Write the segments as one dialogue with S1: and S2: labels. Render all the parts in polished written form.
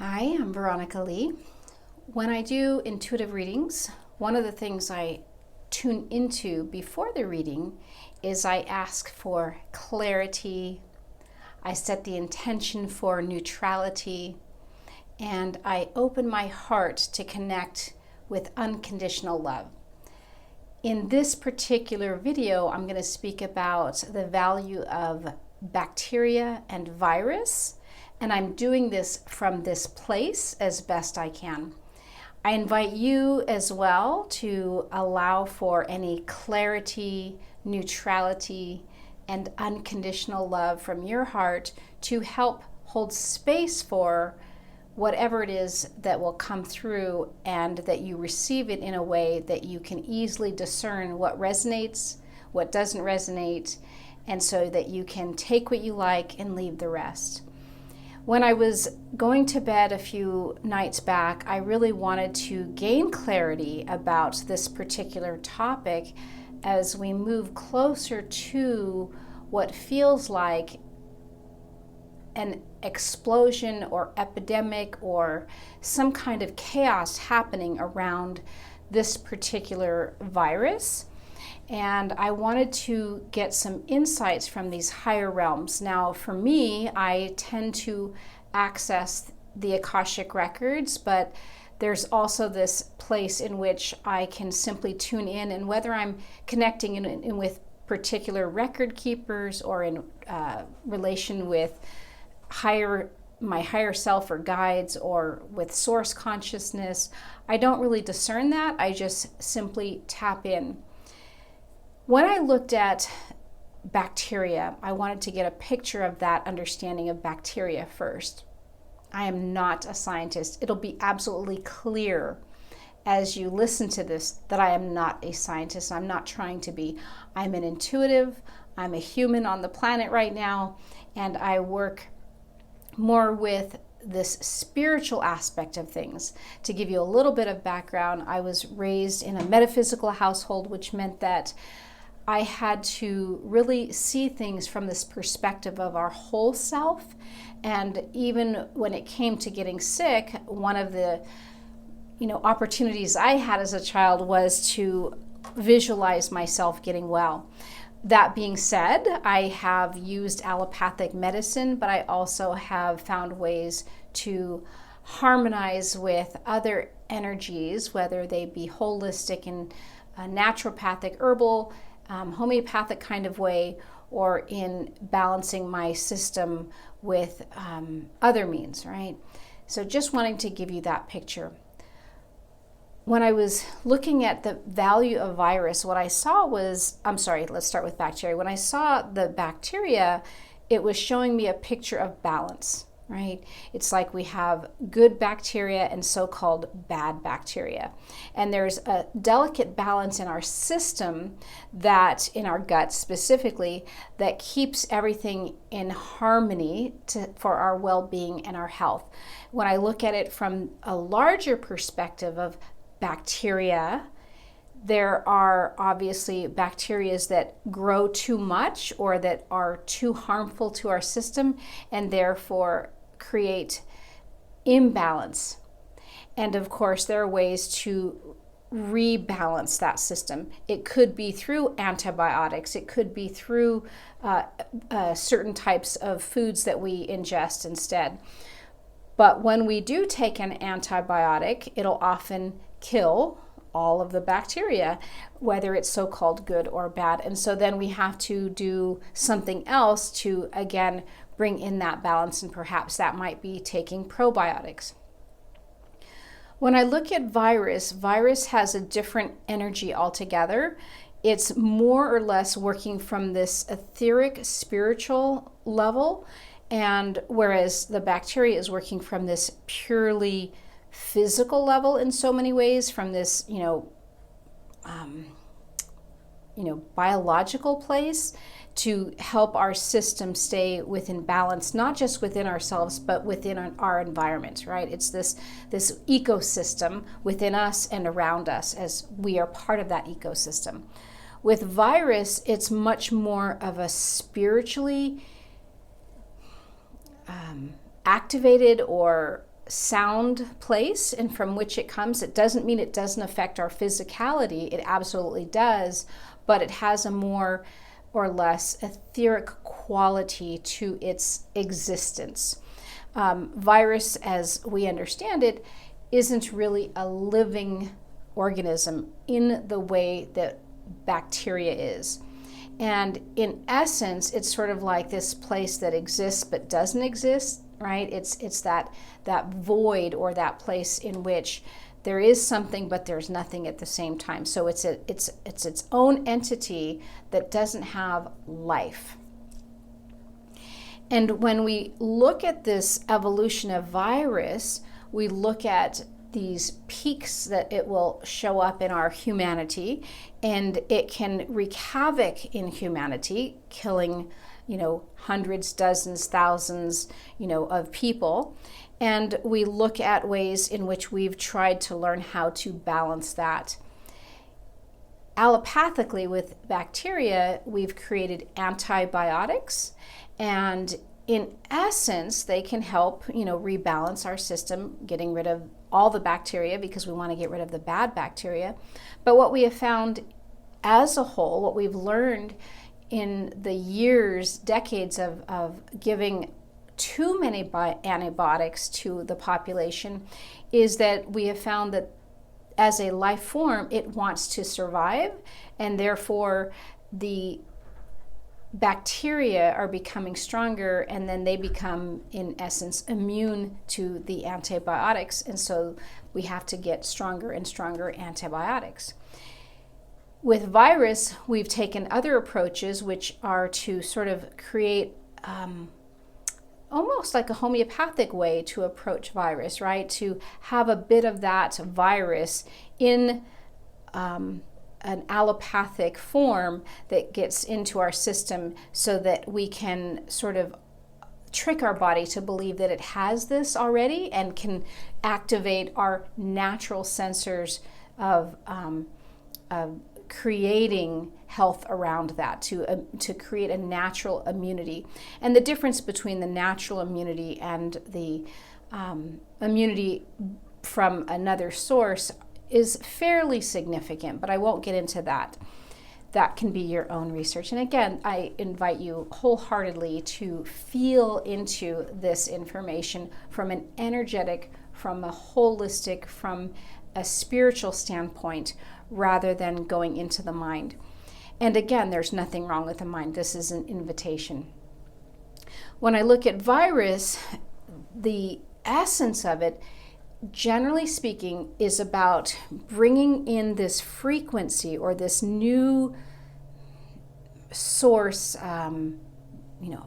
S1: Hi, I'm Veronica Lee. When I do intuitive readings, one of the things I tune into before the reading is I ask for clarity, I set the intention for neutrality, and I open my heart to connect with unconditional love. In this particular video, I'm going to speak about the value of bacteria and virus, and I'm doing this from this place as best I can. I invite you as well to allow for any clarity, neutrality, and unconditional love from your heart to help hold space for whatever it is that will come through, and that you receive it in a way that you can easily discern what resonates, what doesn't resonate, and so that you can take what you like and leave the rest. When I was going to bed a few nights back, I really wanted to gain clarity about this particular topic as we move closer to what feels like an explosion or epidemic or some kind of chaos happening around this particular virus. And I wanted to get some insights from these higher realms. Now, for me, I tend to access the Akashic records, but there's also this place in which I can simply tune in, and whether I'm connecting in with particular record keepers or in relation with my higher self or guides or with source consciousness, I don't really discern that. I just simply tap in. When I looked at bacteria, I wanted to get a picture of that understanding of bacteria first. I am not a scientist. It'll be absolutely clear as you listen to this that I am not a scientist. I'm not trying to be. I'm an intuitive. I'm a human on the planet right now, and I work more with this spiritual aspect of things. To give you a little bit of background, I was raised in a metaphysical household, which meant that I had to really see things from this perspective of our whole self. And even when it came to getting sick, one of the opportunities I had as a child was to visualize myself getting well. That being said, I have used allopathic medicine, but I also have found ways to harmonize with other energies, whether they be holistic and naturopathic, herbal, homeopathic kind of way, or in balancing my system with other means, right? So just wanting to give you that picture. When I was looking at the value of virus, what I saw was, let's start with bacteria. When I saw the bacteria, it was showing me a picture of balance, right? It's like we have good bacteria and so-called bad bacteria. And there's a delicate balance in our system, that in our gut specifically, that keeps everything in harmony for our well-being and our health. When I look at it from a larger perspective of bacteria, there are obviously bacteria that grow too much or that are too harmful to our system and therefore create imbalance. And of course, there are ways to rebalance that system. It could be through antibiotics. It could be through certain types of foods that we ingest instead. But when we do take an antibiotic, it'll often kill all of the bacteria, whether it's so-called good or bad. And so then we have to do something else to, again, bring in that balance, and perhaps that might be taking probiotics. When I look at virus has a different energy altogether. It's more or less working from this etheric, spiritual level, and whereas the bacteria is working from this purely physical level in so many ways, from this biological place, to help our system stay within balance, not just within ourselves but within our environment, right? It's this ecosystem within us and around us, as we are part of that ecosystem. With virus, it's much more of a spiritually activated or sound place and from which it comes. It doesn't mean it doesn't affect our physicality. It absolutely does, but it has a more or less etheric quality to its existence. Virus, as we understand it, isn't really a living organism in the way that bacteria is. And in essence, it's sort of like this place that exists but doesn't exist, right? It's that void, or that place in which there is something but there's nothing at the same time. So it's its own entity that doesn't have life. And when we look at this evolution of virus, we look at these peaks that it will show up in our humanity, and it can wreak havoc in humanity, killing, hundreds, dozens, thousands, of people. And we look at ways in which we've tried to learn how to balance that. Allopathically, with bacteria, we've created antibiotics, and in essence, they can help, rebalance our system, getting rid of all the bacteria because we want to get rid of the bad bacteria. But what we have found as a whole, what we've learned in the years, decades of giving too many antibiotics to the population, is that we have found that as a life form, it wants to survive, and therefore the bacteria are becoming stronger, and then they become, in essence, immune to the antibiotics, and so we have to get stronger and stronger antibiotics. With virus, we've taken other approaches, which are to sort of create almost like a homeopathic way to approach virus, right? To have a bit of that virus in an allopathic form that gets into our system, so that we can sort of trick our body to believe that it has this already and can activate our natural sensors of creating health around that, to create a natural immunity. And the difference between the natural immunity and the immunity from another source is fairly significant, but I won't get into that. That can be your own research. And again, I invite you wholeheartedly to feel into this information from an energetic, from a holistic, from a spiritual standpoint, rather than going into the mind. And again, there's nothing wrong with the mind. This is an invitation. When I look at virus, the essence of it, generally speaking, is about bringing in this frequency, or this new source,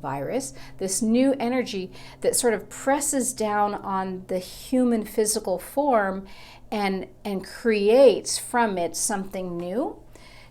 S1: virus, this new energy that sort of presses down on the human physical form and creates from it something new.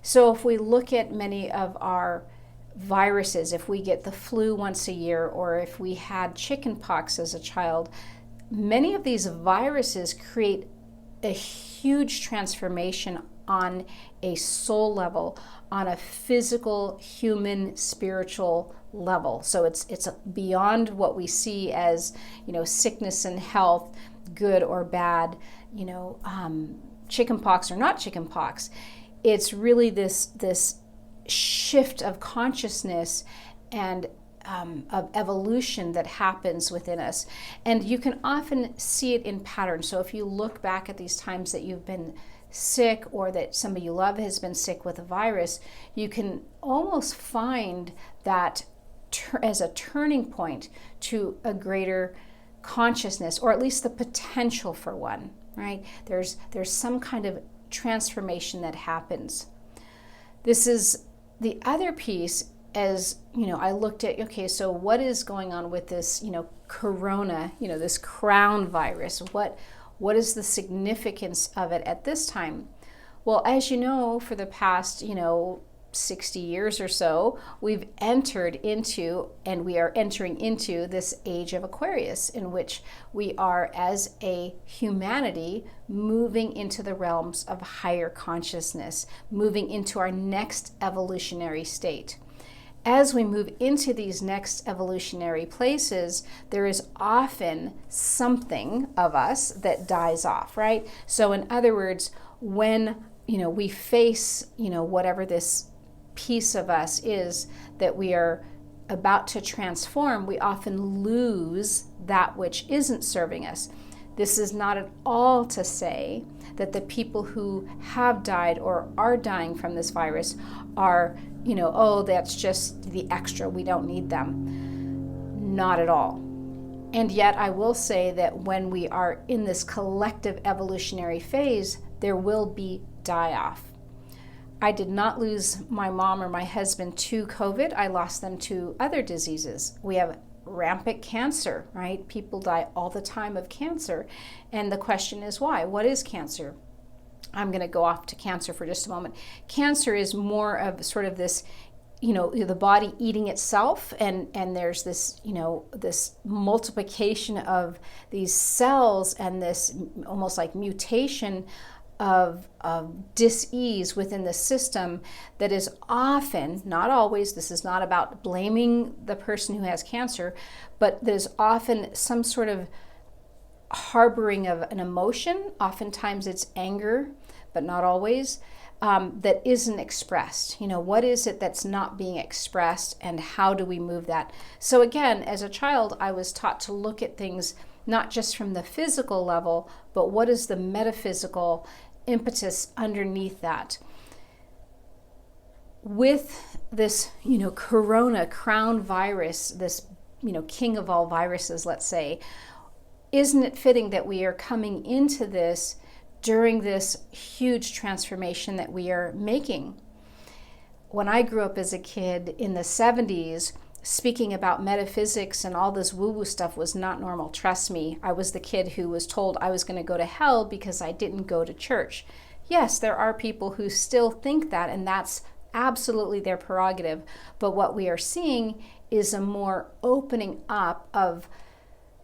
S1: So if we look at many of our viruses, if we get the flu once a year, or if we had chickenpox as a child, many of these viruses create a huge transformation on a soul level, on a physical, human, spiritual level. So it's beyond what we see as, sickness and health, good or bad, chickenpox or not chickenpox. It's really this shift of consciousness and of evolution that happens within us. And you can often see it in patterns. So if you look back at these times that you've been sick, or that somebody you love has been sick with a virus, you can almost find that as a turning point to a greater consciousness, or at least the potential for one, right? There's some kind of transformation that happens. This is the other piece. As I looked at, okay, so what is going on with this, corona, this crown virus? What is the significance of it at this time? Well, as you know, for the past, 60 years or so, we've entered into, and we are entering into, this age of Aquarius, in which we are, as a humanity, moving into the realms of higher consciousness, moving into our next evolutionary state. As we move into these next evolutionary places, there is often something of us that dies off, right? So in other words, when we face whatever this piece of us is that we are about to transform, we often lose that which isn't serving us. This is not at all to say that the people who have died or are dying from this virus are, oh, that's just the extra, we don't need them. Not at all. And yet I will say that when we are in this collective evolutionary phase, there will be die-off. I did not lose my mom or my husband to COVID. I lost them to other diseases. We have rampant cancer, right? People die all the time of cancer. And the question is why? What is cancer? I'm going to go off to cancer for just a moment. Cancer is more of sort of this, the body eating itself, and there's this, this multiplication of these cells and this almost like mutation of dis-ease within the system that is often, not always, this is not about blaming the person who has cancer, but there's often some sort of harboring of an emotion. Oftentimes it's anger, but not always, that isn't expressed. What is it that's not being expressed, and how do we move that? So again, as a child, I was taught to look at things not just from the physical level, but what is the metaphysical impetus underneath that. With this, corona crown virus, this, king of all viruses, let's say, isn't it fitting that we are coming into this during this huge transformation that we are making? When I grew up as a kid in the 70s, speaking about metaphysics and all this woo-woo stuff was not normal. Trust me, I was the kid who was told I was going to go to hell because I didn't go to church. Yes, there are people who still think that, and that's absolutely their prerogative. But what we are seeing is a more opening up of,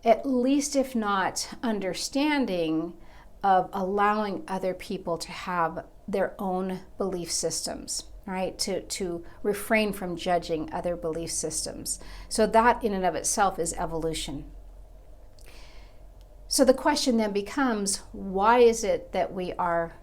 S1: at least if not understanding, of allowing other people to have their own belief systems, right? To refrain from judging other belief systems. So that in and of itself is evolution. So the question then becomes, why is it that we are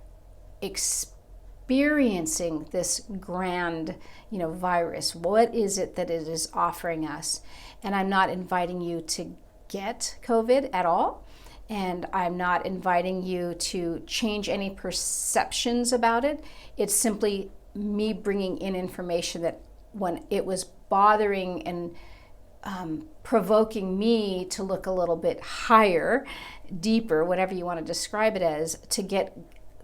S1: experiencing this grand, virus? What is it that it is offering us? And I'm not inviting you to get COVID at all. And I'm not inviting you to change any perceptions about it. It's simply me bringing in information that when it was bothering and provoking me to look a little bit higher, deeper, whatever you want to describe it as, to get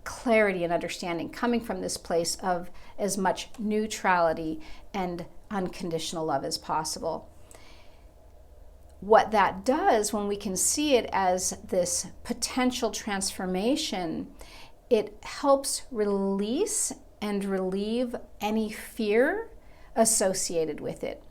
S1: clarity and understanding coming from this place of as much neutrality and unconditional love as possible. What that does, when we can see it as this potential transformation, it helps release and relieve any fear associated with it.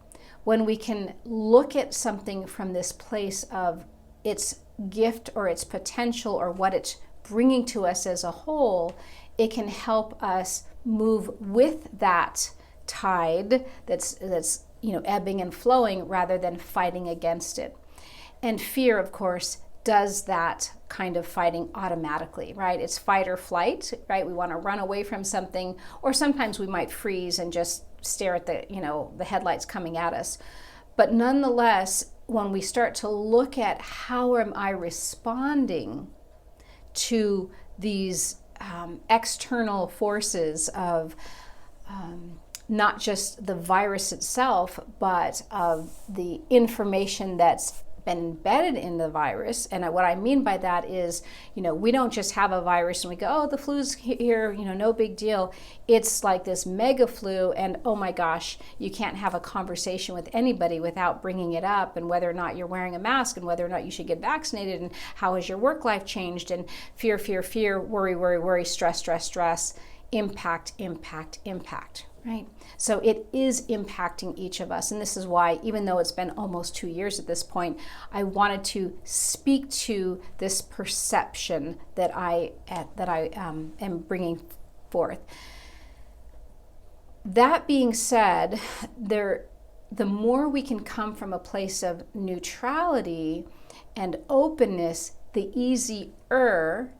S1: When we can look at something from this place of its gift or its potential or what it's bringing to us as a whole, it can help us move with that tide that's ebbing and flowing rather than fighting against it. And fear, of course, does that kind of fighting automatically, right? It's fight or flight, right? We want to run away from something, or sometimes we might freeze and just stare at the headlights coming at us. But nonetheless, when we start to look at how am I responding to these external forces of not just the virus itself, but of the information that's been embedded in the virus. And what I mean by that is, we don't just have a virus and we go, oh, the flu's here, no big deal. It's like this mega flu, and oh my gosh, you can't have a conversation with anybody without bringing it up, and whether or not you're wearing a mask, and whether or not you should get vaccinated, and how has your work life changed, and fear, fear, fear, worry, worry, worry, stress, stress, stress, impact, impact, impact. Right? So it is impacting each of us. And this is why, even though it's been almost 2 years at this point, I wanted to speak to this perception that I am bringing forth. That being said, the more we can come from a place of neutrality and openness, the easier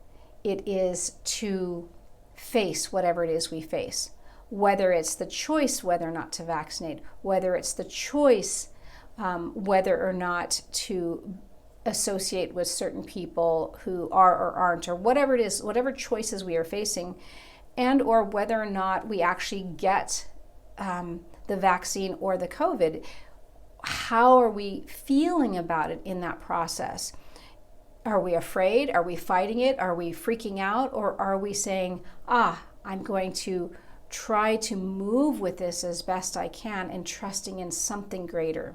S1: it is to face whatever it is we face. Whether it's the choice whether or not to vaccinate, whether it's the choice whether or not to associate with certain people who are or aren't, or whatever it is, whatever choices we are facing, and or whether or not we actually get the vaccine or the COVID. How are we feeling about it in that process? Are we afraid? Are we fighting it? Are we freaking out? Or are we saying, I'm going to try to move with this as best I can and trusting in something greater?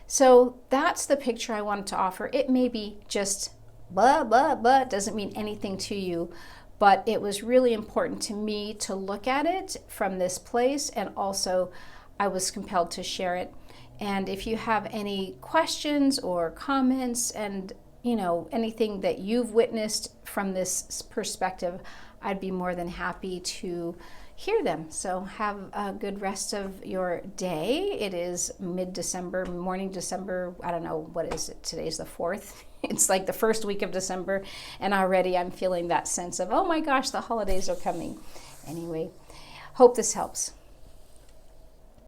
S1: So that's the picture I wanted to offer. It may be just blah, blah, blah, doesn't mean anything to you, but it was really important to me to look at it from this place, and also I was compelled to share it. And if you have any questions or comments and anything that you've witnessed from this perspective, I'd be more than happy to hear them. So have a good rest of your day. It is mid-December, morning December. I don't know, what is it? Today's the 4th. It's like the first week of December, and already I'm feeling that sense of, oh my gosh, the holidays are coming. Anyway, hope this helps.